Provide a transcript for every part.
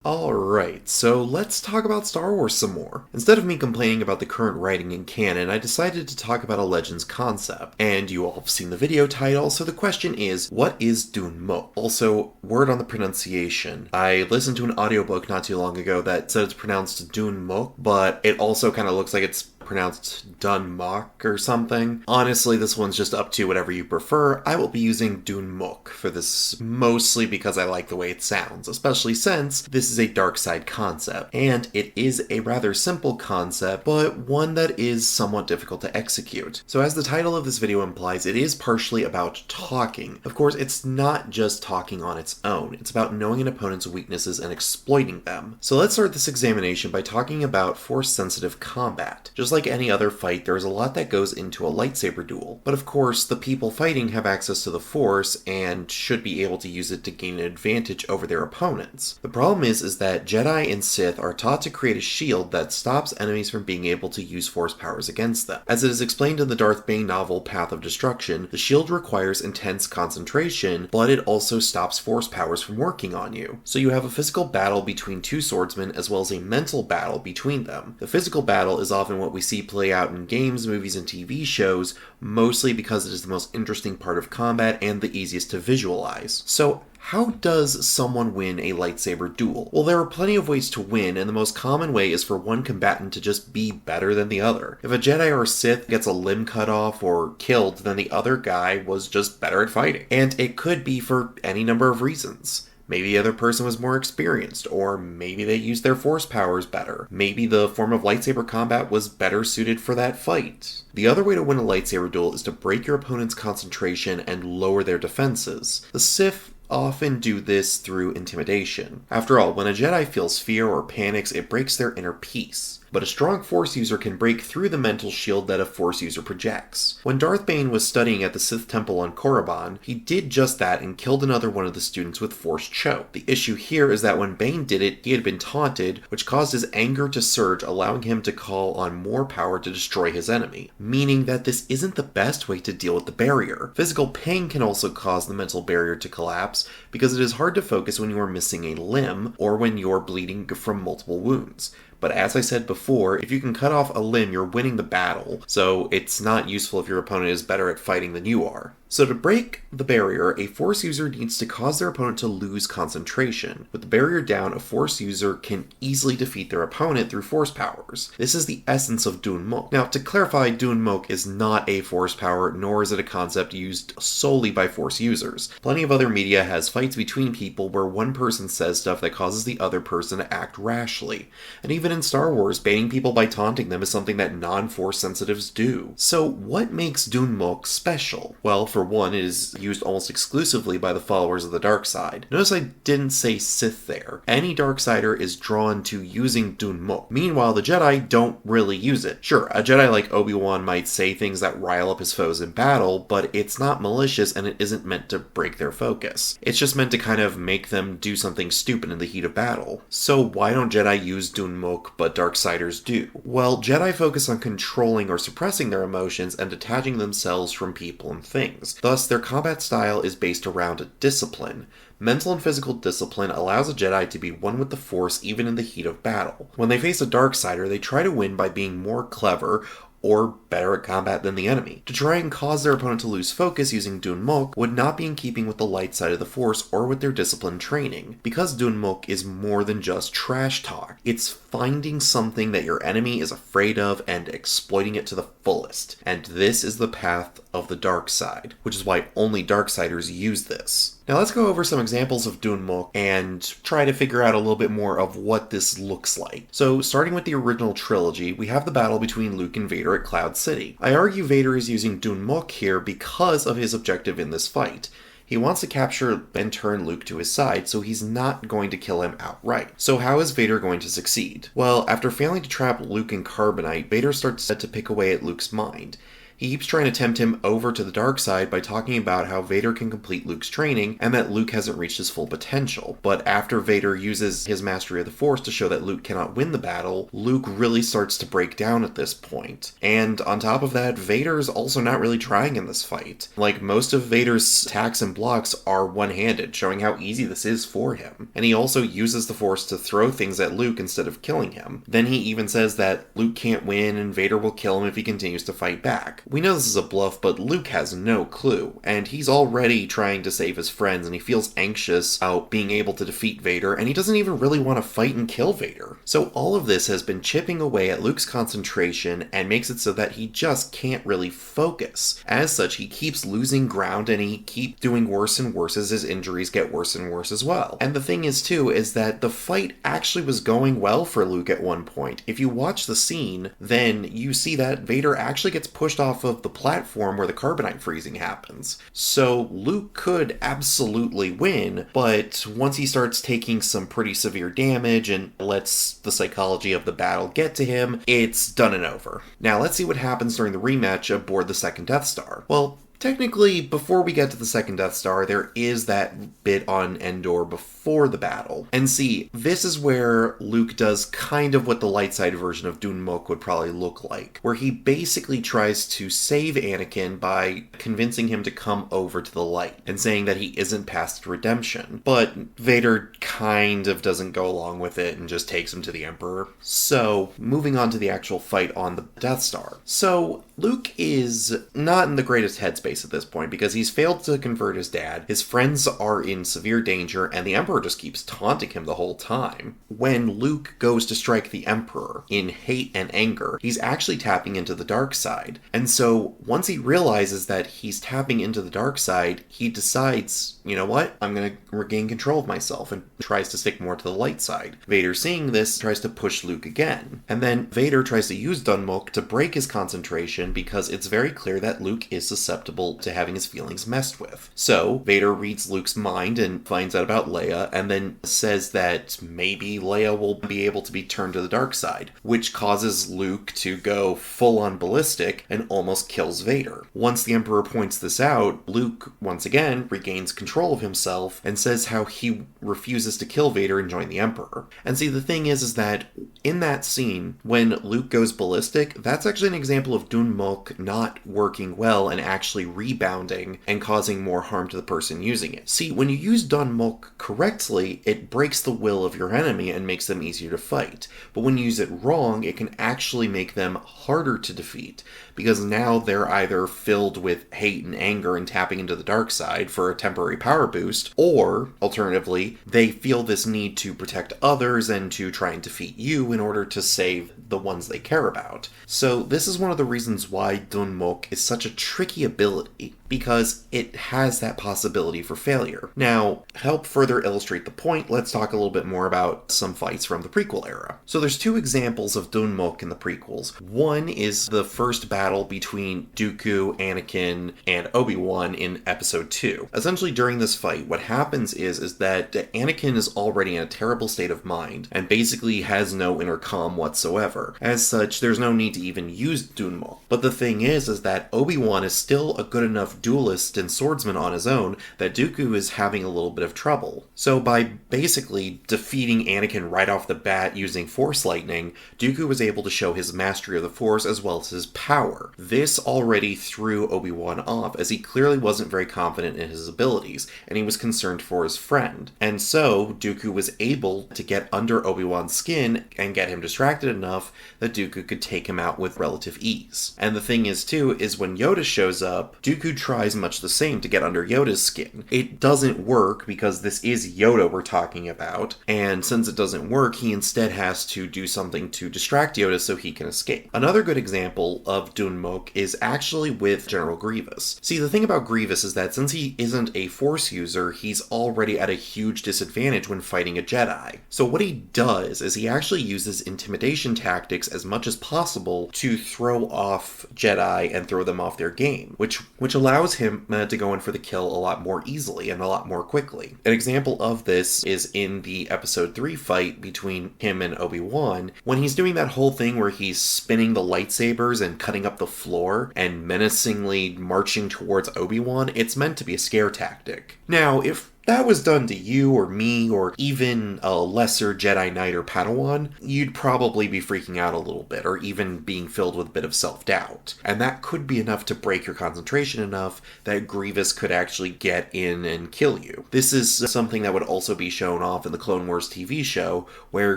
Alright, so let's talk about Star Wars some more. Instead of me complaining about the current writing in canon, I decided to talk about a Legends concept. And you all have seen the video title, so the question is, what is Dun Moch? Also, word on the pronunciation. I listened to an audiobook not too long ago that said it's pronounced Dun Moch, but it also kind of looks like it's pronounced Dun Moch or something. Honestly, this one's just up to whatever you prefer. I will be using Dun Moch for this mostly because I like the way it sounds, especially since this is a dark side concept, and it is a rather simple concept, but one that is somewhat difficult to execute. So as the title of this video implies, it is partially about talking. Of course, it's not just talking on its own, it's about knowing an opponent's weaknesses and exploiting them. So let's start this examination by talking about force-sensitive combat. Just like any other fight, there is a lot that goes into a lightsaber duel, but of course, the people fighting have access to the Force and should be able to use it to gain an advantage over their opponents. The problem is that Jedi and Sith are taught to create a shield that stops enemies from being able to use Force powers against them. As it is explained in the Darth Bane novel Path of Destruction, the shield requires intense concentration, but it also stops Force powers from working on you. So you have a physical battle between two swordsmen as well as a mental battle between them. The physical battle is often what we see play out in games, movies, and TV shows, mostly because it is the most interesting part of combat and the easiest to visualize. So how does someone win a lightsaber duel? Well, there are plenty of ways to win, and the most common way is for one combatant to just be better than the other. If a Jedi or Sith gets a limb cut off or killed, then the other guy was just better at fighting. And it could be for any number of reasons. Maybe the other person was more experienced, or maybe they used their Force powers better. Maybe the form of lightsaber combat was better suited for that fight. The other way to win a lightsaber duel is to break your opponent's concentration and lower their defenses. The Sith often do this through intimidation. After all, when a Jedi feels fear or panics, it breaks their inner peace. But a strong Force user can break through the mental shield that a Force user projects. When Darth Bane was studying at the Sith Temple on Korriban, he did just that and killed another one of the students with Force choke. The issue here is that when Bane did it, he had been taunted, which caused his anger to surge, allowing him to call on more power to destroy his enemy. Meaning that this isn't the best way to deal with the barrier. Physical pain can also cause the mental barrier to collapse, because it is hard to focus when you are missing a limb, or when you're bleeding from multiple wounds. But as I said before, if you can cut off a limb, you're winning the battle, so it's not useful if your opponent is better at fighting than you are. So to break the barrier, a Force user needs to cause their opponent to lose concentration. With the barrier down, a Force user can easily defeat their opponent through Force powers. This is the essence of Dun Moch. Now, to clarify, Dun Moch is not a Force power, nor is it a concept used solely by Force users. Plenty of other media has fights between people where one person says stuff that causes the other person to act rashly. And even in Star Wars, baiting people by taunting them is something that non-Force sensitives do. So what makes Dun Moch special? Well, for one, it is used almost exclusively by the followers of the dark side. Notice I didn't say Sith there. Any Darksider is drawn to using Dun Moch. Meanwhile, the Jedi don't really use it. Sure, a Jedi like Obi-Wan might say things that rile up his foes in battle, but it's not malicious and it isn't meant to break their focus. It's just meant to kind of make them do something stupid in the heat of battle. So why don't Jedi use Dun Moch but Darksiders do? Well, Jedi focus on controlling or suppressing their emotions and detaching themselves from people and things. Thus, their combat style is based around a discipline. Mental and physical discipline allows a Jedi to be one with the Force even in the heat of battle. When they face a Darksider, they try to win by being more clever or better at combat than the enemy. To try and cause their opponent to lose focus using Dun Moch would not be in keeping with the light side of the Force or with their disciplined training, because Dun Moch is more than just trash talk. It's finding something that your enemy is afraid of and exploiting it to the fullest. And this is the path of the dark side, which is why only Darksiders use this. Now let's go over some examples of Dun Moch and try to figure out a little bit more of what this looks like. So starting with the original trilogy, we have the battle between Luke and Vader at Cloud City. I argue Vader is using Dun Moch here because of his objective in this fight. He wants to capture and turn Luke to his side, so he's not going to kill him outright. So how is Vader going to succeed? Well, after failing to trap Luke in carbonite, Vader starts to pick away at Luke's mind. He keeps trying to tempt him over to the dark side by talking about how Vader can complete Luke's training and that Luke hasn't reached his full potential. But after Vader uses his mastery of the Force to show that Luke cannot win the battle, Luke really starts to break down at this point. And on top of that, Vader's also not really trying in this fight. Like, most of Vader's attacks and blocks are one-handed, showing how easy this is for him. And he also uses the Force to throw things at Luke instead of killing him. Then he even says that Luke can't win and Vader will kill him if he continues to fight back. We know this is a bluff, but Luke has no clue, and he's already trying to save his friends, and he feels anxious about being able to defeat Vader, and he doesn't even really want to fight and kill Vader. So all of this has been chipping away at Luke's concentration and makes it so that he just can't really focus. As such, he keeps losing ground and he keeps doing worse and worse as his injuries get worse and worse as well. And the thing is too, is that the fight actually was going well for Luke at one point. If you watch the scene, then you see that Vader actually gets pushed off of the platform where the carbonite freezing happens. So Luke could absolutely win, but once he starts taking some pretty severe damage and lets the psychology of the battle get to him, it's done and over. Now let's see what happens during the rematch aboard the second Death Star. Well, technically, before we get to the second Death Star, there is that bit on Endor before the battle. And see, this is where Luke does kind of what the light side version of Dun Moch would probably look like, where he basically tries to save Anakin by convincing him to come over to the light and saying that he isn't past redemption. But Vader kind of doesn't go along with it and just takes him to the Emperor. So, moving on to the actual fight on the Death Star. So, Luke is not in the greatest headspace at this point because he's failed to convert his dad, his friends are in severe danger, and the Emperor just keeps taunting him the whole time. When Luke goes to strike the Emperor in hate and anger, he's actually tapping into the dark side. And so once he realizes that he's tapping into the dark side, he decides, you know what, I'm going to regain control of myself, and tries to stick more to the light side. Vader, seeing this, tries to push Luke again. And then Vader tries to use Dun Moch to break his concentration because it's very clear that Luke is susceptible to having his feelings messed with. So Vader reads Luke's mind and finds out about Leia, and then says that maybe Leia will be able to be turned to the dark side, which causes Luke to go full-on ballistic and almost kills Vader. Once the Emperor points this out, Luke once again regains control of himself and says how he refuses to kill Vader and join the Emperor. And see, the thing is that in that scene, when Luke goes ballistic, that's actually an example of Dun Moch not working well and actually rebounding and causing more harm to the person using it. See, when you use Dun Moch correctly, it breaks the will of your enemy and makes them easier to fight. But when you use it wrong, it can actually make them harder to defeat, because now they're either filled with hate and anger and tapping into the dark side for a temporary power boost, or, alternatively, they feel this need to protect others and to try and defeat you in order to save the ones they care about. So this is one of the reasons why Dun Moch is such a tricky ability, because it has that possibility for failure. Now, to help further illustrate the point, let's talk a little bit more about some fights from the prequel era. So there's two examples of Dun Moch in the prequels. One is the first battle between Dooku, Anakin, and Obi-Wan in Episode 2. Essentially, during this fight, what happens is that Anakin is already in a terrible state of mind, and basically has no inner calm whatsoever. As such, there's no need to even use Dun Moch. But the thing is that Obi-Wan is still a good enough duelist and swordsman on his own that Dooku is having a little bit of trouble. So by basically defeating Anakin right off the bat using Force Lightning, Dooku was able to show his mastery of the Force as well as his power. This already threw Obi-Wan off, as he clearly wasn't very confident in his abilities, and he was concerned for his friend. And so Dooku was able to get under Obi-Wan's skin and get him distracted enough that Dooku could take him out with relative ease. And the thing is too, is when Yoda shows up, Dooku tries much the same to get under Yoda's skin. It doesn't work because this is Yoda we're talking about, and since it doesn't work, he instead has to do something to distract Yoda so he can escape. Another good example of Dun Moch is actually with General Grievous. See, the thing about Grievous is that since he isn't a Force user, he's already at a huge disadvantage when fighting a Jedi. So what he does is he actually uses intimidation tactics as much as possible to throw off Jedi and throw them off their game, which allows allows him to go in for the kill a lot more easily and a lot more quickly. An example of this is in the episode 3 fight between him and Obi-Wan, when he's doing that whole thing where he's spinning the lightsabers and cutting up the floor and menacingly marching towards Obi-Wan. It's meant to be a scare tactic. Now, if that was done to you or me or even a lesser Jedi Knight or Padawan, you'd probably be freaking out a little bit or even being filled with a bit of self-doubt. And that could be enough to break your concentration enough that Grievous could actually get in and kill you. This is something that would also be shown off in the Clone Wars TV show, where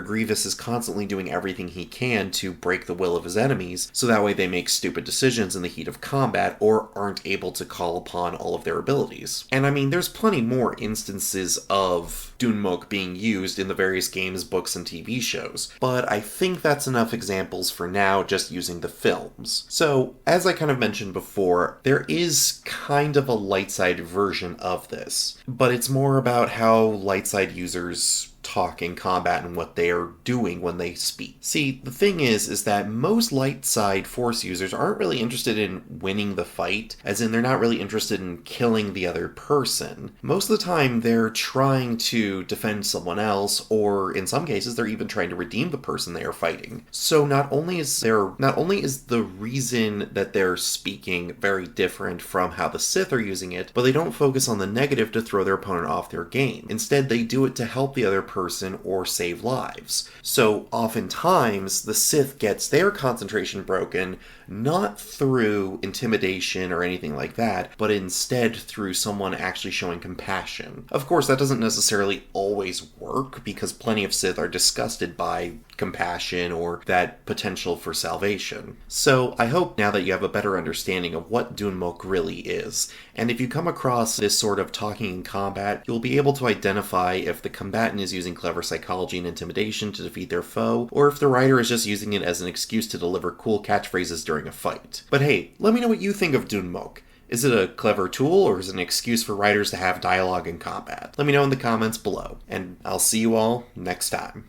Grievous is constantly doing everything he can to break the will of his enemies, so that way they make stupid decisions in the heat of combat or aren't able to call upon all of their abilities. And I mean, there's plenty more instances of Dun Moch being used in the various games, books, and TV shows, but I think that's enough examples for now, just using the films. So, as I kind of mentioned before, there is kind of a light side version of this, but it's more about how light side users talk in combat and what they are doing when they speak. See, the thing is that most light side force users aren't really interested in winning the fight, as in they're not really interested in killing the other person. Most of the time they're trying to defend someone else, or in some cases they're even trying to redeem the person they are fighting. So not only is the reason that they're speaking very different from how the Sith are using it, but they don't focus on the negative to throw their opponent off their game. Instead, they do it to help the other person or save lives. So oftentimes the Sith gets their concentration broken not through intimidation or anything like that, but instead through someone actually showing compassion. Of course, that doesn't necessarily always work, because plenty of Sith are disgusted by compassion or that potential for salvation. So I hope now that you have a better understanding of what Dun Moch really is, and if you come across this sort of talking in combat, you'll be able to identify if the combatant is using clever psychology and intimidation to defeat their foe, or if the writer is just using it as an excuse to deliver cool catchphrases during a fight. But hey, let me know what you think of Dun Moch. Is it a clever tool, or is it an excuse for writers to have dialogue in combat? Let me know in the comments below, and I'll see you all next time.